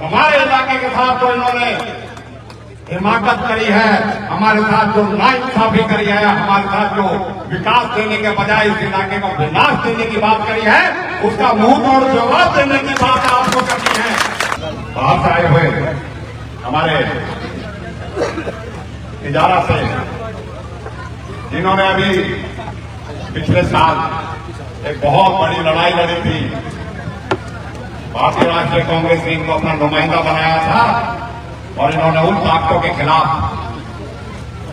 हमारे इलाके के साथ जो इन्होंने हिमाकत करी है, हमारे साथ जो नाइंसाफी करी है, हमारे साथ जो विकास देने के बजाय इस इलाके को विनाश देने की बात करी है, उसका मुंह तोड़ जवाब देने की बात आपको करनी है। बाहर से आए हुए हमारे इजारा से जिन्होंने अभी पिछले साल एक बहुत बड़ी लड़ाई लड़ी थी, भारतीय राष्ट्रीय कांग्रेस ने इनको अपना नुमाइंदा बनाया था और इन्होंने उन ताकतों के खिलाफ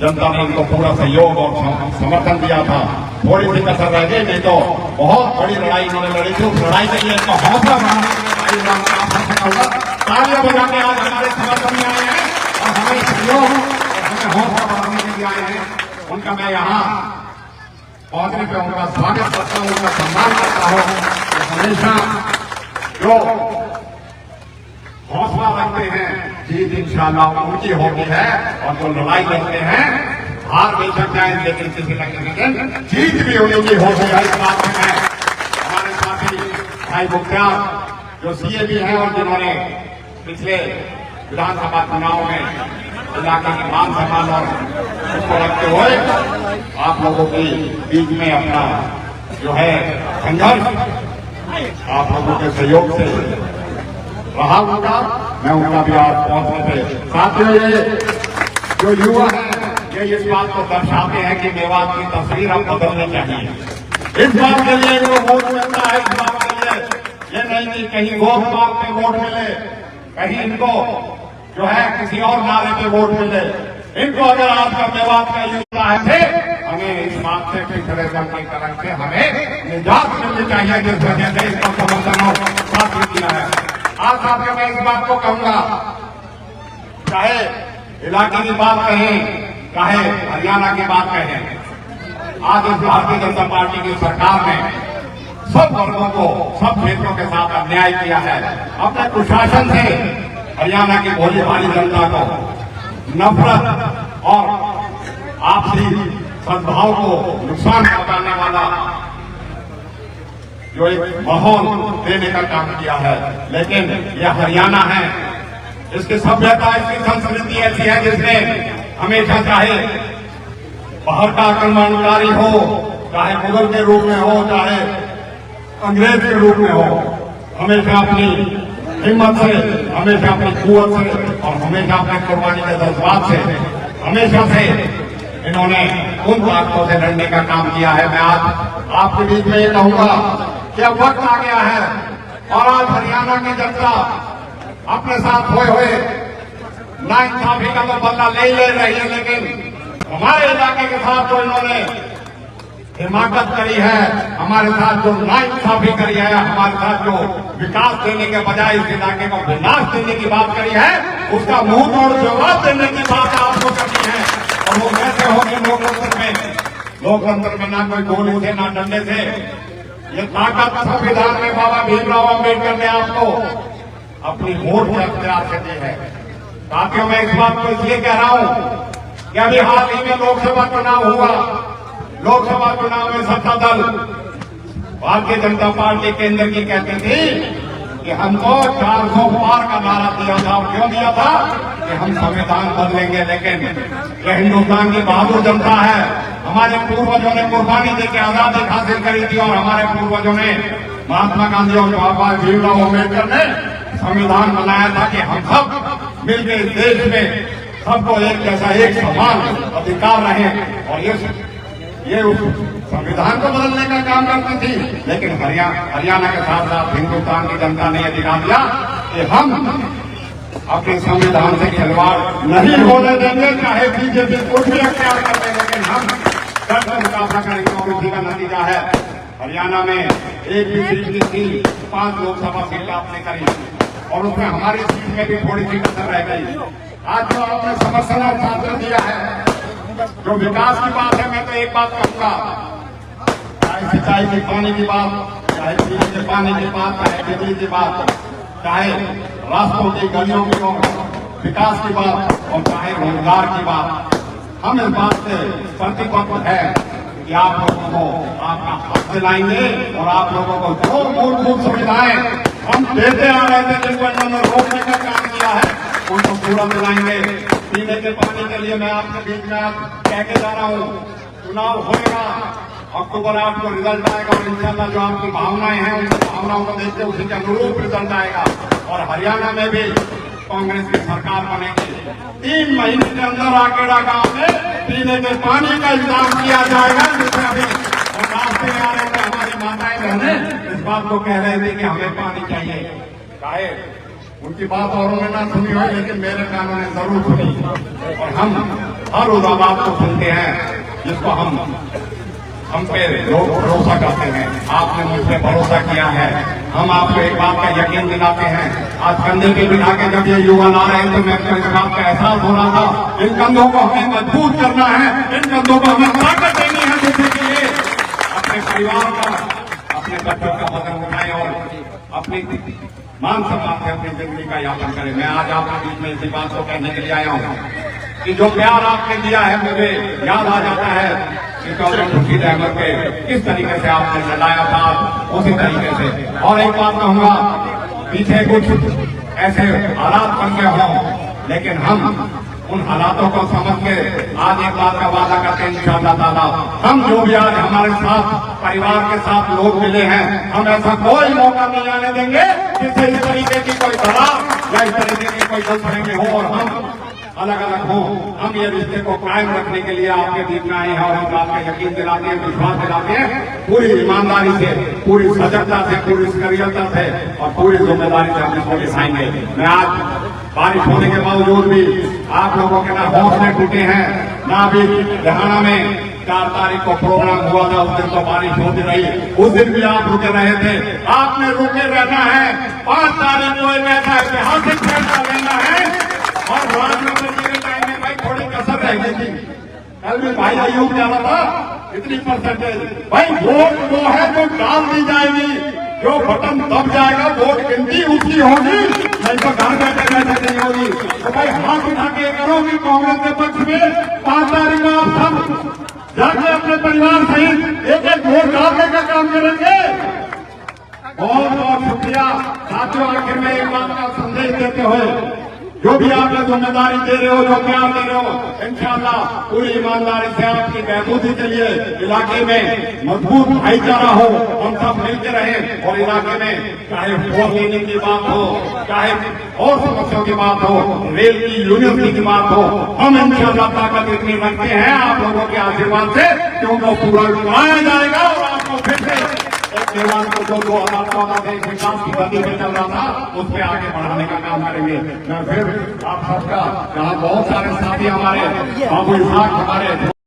जनता ने इनको पूरा सहयोग और समर्थन दिया था। थोड़ी सी कसर रह गई, नहीं तो बहुत बड़ी लड़ाई इन्होंने लड़ी थी। उस लड़ाई के लिए इनको हौसला बढ़ाने के लिए तालियां बजा के आज हमारे समर्थन में आए हैं और हमें सहयोग और हमें हौसला बढ़ाने के लिए आए हैं। उनका मैं यहाँ पहुंचने पर उनका स्वागत करता हूँ, उनका सम्मान करता हूँ। हमेशा जो हौसला रखते हैं, जीत इंशाअल्लाह उनकी होती है और जो लड़ाई लड़ते हैं हार भी सकते हैं, लेकिन किसी न किसी दिन जीत भी उनकी होती है। इस बात में है हमारे साथी भाई मुख्तार जो सीए भी हैं और जिन्होंने पिछले विधानसभा चुनाव में इलाके की मान सम्मान और उसको रखते हुए आप लोगों के बीच में अपना जो है संघर्ष आप लोगों के सहयोग से रहा होगा। मैं उनका भी आज पहुंचने पे साथियों, ये जो युवा है ये इस बात को दर्शाते हैं कि मेवात की तस्वीर अब बदलनी चाहिए। इस बात के लिए इनको वोट मिलता है, इस बात के लिए ये नहीं कि कहीं वोट मांग पे वोट मिले, कहीं इनको जो है किसी और नारे पे वोट मिले। इनको अगर आज का मेवात का युवा है, हमें इस बात से पिछड़े वर्ग की तरफ से हमें निजात मिलनी चाहिए, जिस वजह से इसका समर्थन साथ किया है। आज साथियों मैं इस बात को कहूंगा, चाहे इलाके की बात कहें, चाहे हरियाणा की बात कहें, आज इस भारतीय जनता पार्टी की सरकार ने सब वर्गों को सब क्षेत्रों के साथ अन्याय किया है। अपने कुशासन से हरियाणा की भोली भाली जनता को नफरत और आपसी सद्भाव को नुकसान पहुंचाने वाला जो एक माहौल देने का काम किया है। लेकिन यह हरियाणा है, इसकी सभ्यता, इसकी संस्कृति ऐसी है जिसने हमेशा चाहे बाहर का आक्रमणकारी हो, चाहे मुगल के रूप में हो, चाहे अंग्रेज के रूप में हो, हमेशा अपनी हिम्मत से, हमेशा अपनी कुवत से और हमेशा अपने कुर्बानी के जज्बात से हमेशा से इन्होंने उन ताकतों से लड़ने का काम किया है। मैं आज आपके बीच में ये कहूंगा कि अब वक्त आ गया है और आज हरियाणा की जनता अपने साथ हुए नाइंसाफी का तो बदला ले रही है, लेकिन हमारे इलाके के साथ जो इन्होंने हिमाकत करी है, हमारे साथ जो नाइंसाफी करी है, हमारे साथ जो विकास देने के बजाय इस इलाके को विनाश देने की बात करी है, उसका मुंह तोड़ जवाब देने की बात आपको करनी है। और वो कैसे होगी लोकतंत्र में ना कोई गोली से ना डंडे से। ये ताकत संविधान में बाबा भीमराव अम्बेडकर ने आपको अपनी वोट के अख्तियार से दी है। साथियों मैं इस बात को इसलिए कह रहा हूं कि अभी हाल ही में लोकसभा चुनाव हुआ। लोकसभा चुनाव में सत्ता दल भारतीय जनता पार्टी केंद्र की कहती थी कि हमको 400 पार का नारा दिया था। और क्यों दिया था? कि हम संविधान बदलेंगे। लेकिन यह हिंदुस्तान की बहादुर जनता है। हमारे पूर्वजों ने कुर्बानी देकर आजादी हासिल करी थी और हमारे पूर्वजों ने, महात्मा गांधी और बाबा भीमराव अम्बेडकर ने संविधान बनाया था कि हम सब मिलकर इस देश में सबको एक जैसा, एक समान अधिकार रहे। और ये संविधान को बदलने का काम करती थी। लेकिन हरियाणा के साथ साथ हिंदुस्तान की जनता ने यह दिखा दिया कि हम अपने संविधान से खिलवाड़ नहीं होने देंगे, चाहे बीजेपी कुछ भी अख्तियार कर ले, लेकिन हम डट मुकाबला करेंगे। और उसी का नतीजा है हरियाणा में एक भी सीट की थी, 5 लोकसभा सीट आपने करी और उसमें हमारी सीट में भी थोड़ी सी कसर रह गई। आज जो आपने समर्थन और साथ दिया है, जो विकास की बात है, मैं तो एक बात कहूंगा, चाहे सिंचाई के पानी की बात, चाहे पीने के पानी की बात, चाहे बिजली की बात, चाहे रास्तों की गलियों की और विकास की बात, और चाहे रोजगार की बात, हम इस बात से प्रतिबद्ध है कि आप लोगों को आपका हक दिलाएंगे और आप लोगों को जो मूलभूत सुविधाएं हम देते आ रहे थे, जिनको इन्होंने रोकने का काम किया है उनको पूरा दिलाएंगे। पीने के पानी के लिए मैं आपके बीच में कह के जा रहा हूँ, चुनाव होगा, अक्टूबर 8 को रिजल्ट आएगा और इंशाल्लाह जो आपकी भावनाएं हैं उन भावनाओं को देखते उसी के अनुरूप रिजल्ट आएगा। और हरियाणा में भी कांग्रेस की सरकार बनेगी। 3 महीने के अंदर आकेड़ा गांव में पीने के पानी का इंतजाम किया जाएगा। जिससे अभी रास्ते में आ रहे थे हमारी माताएं बहनें इस बात को कह रहे थे कि हमें पानी चाहिए, चाहे उनकी बात औरों ने ना सुनी हो, लेकिन मेरे कानों ने जरूर सुनी। और हम हर उस आवाज को सुनते हैं जिसको हम पे लोग भरोसा करते हैं। आपने मुझ पे भरोसा किया है, हम आपको एक बात का यकीन दिलाते हैं। आज कंधे पे बिठा के जब ये युवा ला रहे हैं तो मेरे को इस बात का एहसास हो रहा था, इन कंधों को हमें मजबूत करना है, इन कंधों को हमें ताकत देनी है, जिससे कि ये अपने परिवार का, अपने बच्चों का कदम उठाए और अपनी मान सम्मान से अपनी जिंदगी का यापन करें। मैं आज आपके बीच में इसी बात को कहने के लिए आया हूँ कि जो प्यार आपने दिया है मुझे याद आ जाता है कि डॉक्टर खुर्शीद अहमद के किस तरीके से आपने लड़ाया था, उसी तरीके से। और एक बात कहूंगा, पीछे कुछ ऐसे हालात बन गए हों, लेकिन हम उन हालातों को समझ के आज एक बात का वादा करते हैं इंशाअल्लाह ताला, हम जो भी आज हमारे साथ परिवार के साथ लोग मिले हैं, हम ऐसा कोई मौका नहीं आने देंगे जिससे इस तरीके की कोई दरार या इस तरीके की कोई गलतफहमी हो और हम अलग अलग हो। हम ये रिश्ते को कायम रखने के लिए आपके बीच में आए हैं और हम बात का यकीन दिलाते हैं, विश्वास दिलाते हैं, पूरी ईमानदारी से, पूरी सजगता से, पूरी सक्रियता से और पूरी जिम्मेदारी से हम इसको निभाएंगे। मैं आज बारिश होने के बावजूद भी आप लोगों के ना हौसले टूटे हैं, ना अभी लुधियाना में 4 तारीख को प्रोग्राम हुआ था, उस दिन तो बारिश होती रही, उस दिन भी आप रुके रहे थे। आपने रुके रहना है। 5 तारीख को एक ऐसा ऐतिहासिक फैसला लेना है। और राजनगर जी के टाइम में भाई थोड़ी कसर रह गई थी, कल भी भाई अयूब जा रहा था, इतनी परसेंटेज। भाई वोट वो है जो डाल दी जाएगी, जो बटन दब जाएगा वोट गिनती उसकी होगी, नहीं तो घर बैठे बैठे नहीं होगी। तो भाई हाथ उठा के करो कि कांग्रेस के पक्ष में 5 तारीख को आप सब जाके अपने परिवार सहित एक वोट डालने का काम करेंगे। बहुत बहुत शुक्रिया साथियों। आखिर में एक बात का संदेश देते हुए, जो भी आप जिम्मेदारी दे रहे हो, जो प्यार दे रहे हो, इंशाअल्लाह पूरी ईमानदारी से आपकी महफूजी के लिए इलाके में मजबूत भाईचारा हो, हम सब मिलकर रहें और इलाके में चाहे वोट देने की बात हो, चाहे और समस्याओं की बात हो, रेल की यूनिवर्सिटी की बात हो, हम इंशाअल्लाह ताकत इतनी रखते हैं आप लोगों के आशीर्वाद से कि उनको पूरा कराया जाएगा और आपको फिर से देवान को जो 2014 से विकास की गति में चल रहा था उस पर आगे बढ़ाने का काम करेंगे। मैं फिर आप सबका, यहाँ बहुत सारे साथी हमारे बाबू इसाक हमारे